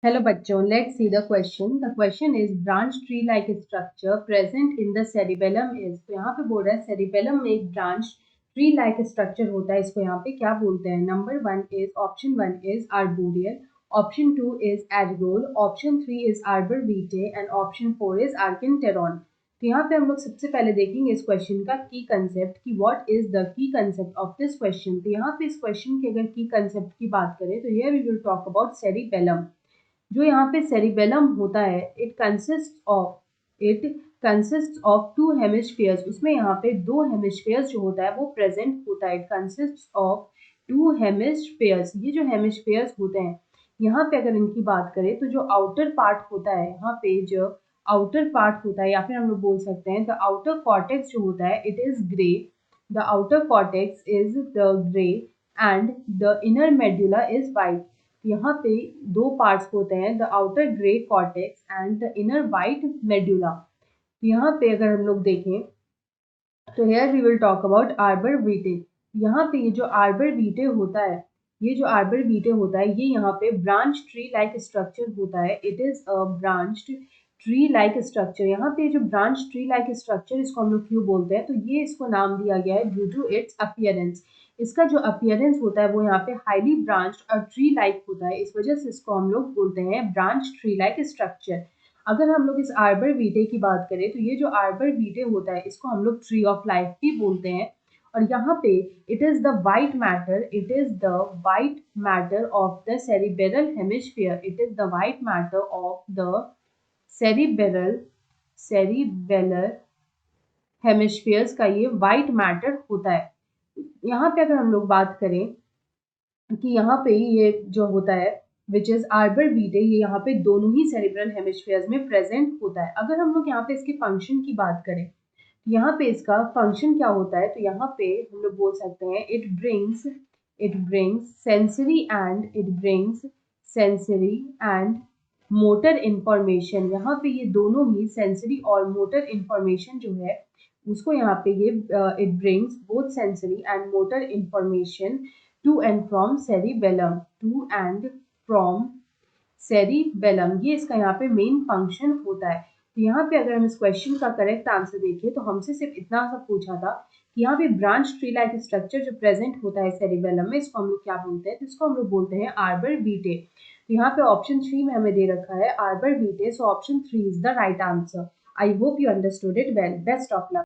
Hello बच्चों, let's see the question. The question is branch tree like structure present in the cerebellum is. तो यहाँ पे बोल रहा है cerebellum में एक branch tree like structure होता है. इसको यहाँ पे क्या बोलते हैं? Number one is option one is arboreal, option two is argol, option three is arborvitae and option four is archenteron. तो यहाँ पे हम लोग सबसे पहले देखेंगे इस क्वेश्चन का की कंसेप्ट कि what is the key concept of this question. तो यहाँ पे इस क्वेश्चन के अगर की कंसेप्ट की बात करें तो here we will talk about cerebellum. जो यहाँ पे सेरिबेलम होता है it consist of two hemispheres. उसमें यहाँ पे दो हेमिस्फीयर्स जो होता है वो प्रेजेंट होता है. It consist of two hemispheres. ये जो हेमिस्फीयर्स होते हैं यहाँ पे अगर इनकी बात करें तो जो आउटर पार्ट होता है यहाँ पे जो आउटर पार्ट होता है या फिर हम लोग बोल सकते हैं द आउटर कॉर्टेक्स जो होता है it is grey. The outer cortex is the grey and the inner medulla is white. यहाँ पे दो पार्ट्स होते हैं the outer grey cortex and the inner white medulla. यहाँ पे अगर हम लोग देखें तो here we will talk about arbor vitae. यहाँ पे ये जो आर्बर वीटे होता है ये यहाँ पे ब्रांच ट्री लाइक स्ट्रक्चर होता है. It is a branched tree like structure. यहाँ पे जो ब्रांच ट्री लाइक स्ट्रक्चर इसको हम लोग क्यों बोलते हैं तो ये इसको नाम दिया गया है ड्यू टू इट्स अपीयरेंस. इसका जो अपीयरेंस होता है वो यहाँ पे हाईली ब्रांच्ड और ट्री लाइक होता है. इस वजह से इसको हम लोग बोलते हैं ब्रांच ट्री लाइक स्ट्रक्चर. अगर हम लोग इस आर्बर वीटे की बात करें तो ये जो आर्बर वीटे होता है इसको हम लोग ट्री ऑफ लाइफ भी बोलते हैं. और यहाँ पे it is the white matter of the cerebral hemisphere. It is the white matter of the cerebellar hemispheres का ये वाइट मैटर होता है. यहाँ पे अगर हम लोग बात करें कि यहाँ पे ये जो होता है विच इज आर्बर वीटे ये यहाँ पे दोनों ही सेरिब्रल हेमिस्फीयर्स में प्रेजेंट होता है. अगर हम लोग यहाँ पे इसके फंक्शन की बात करें यहाँ पे इसका फंक्शन क्या होता है तो यहाँ पे हम लोग बोल सकते हैं it brings sensory and motor information. यहाँ पे ये दोनों ही सेंसरी और मोटर इंफॉर्मेशन जो है उसको यहाँ पे ये it brings both sensory and motor information to and from cerebellum. ये इसका यहाँ पे मेन फंक्शन होता है. तो यहाँ पे अगर हम इस क्वेश्चन का करेक्ट आंसर देखें तो हमसे सिर्फ इतना सा पूछा था कि यहाँ पे ब्रांच ट्री लाइक स्ट्रक्चर जो प्रेजेंट होता है सेरिबेलम में इसको हम लोग क्या बोलते हैं तो इसको हम लोग बोलते हैं आर्बर वीटे. तो यहाँ पे ऑप्शन 3 में हमें दे रखा है arbor vitae. So option 3 is the right answer. I hope you understood it well. Best of luck.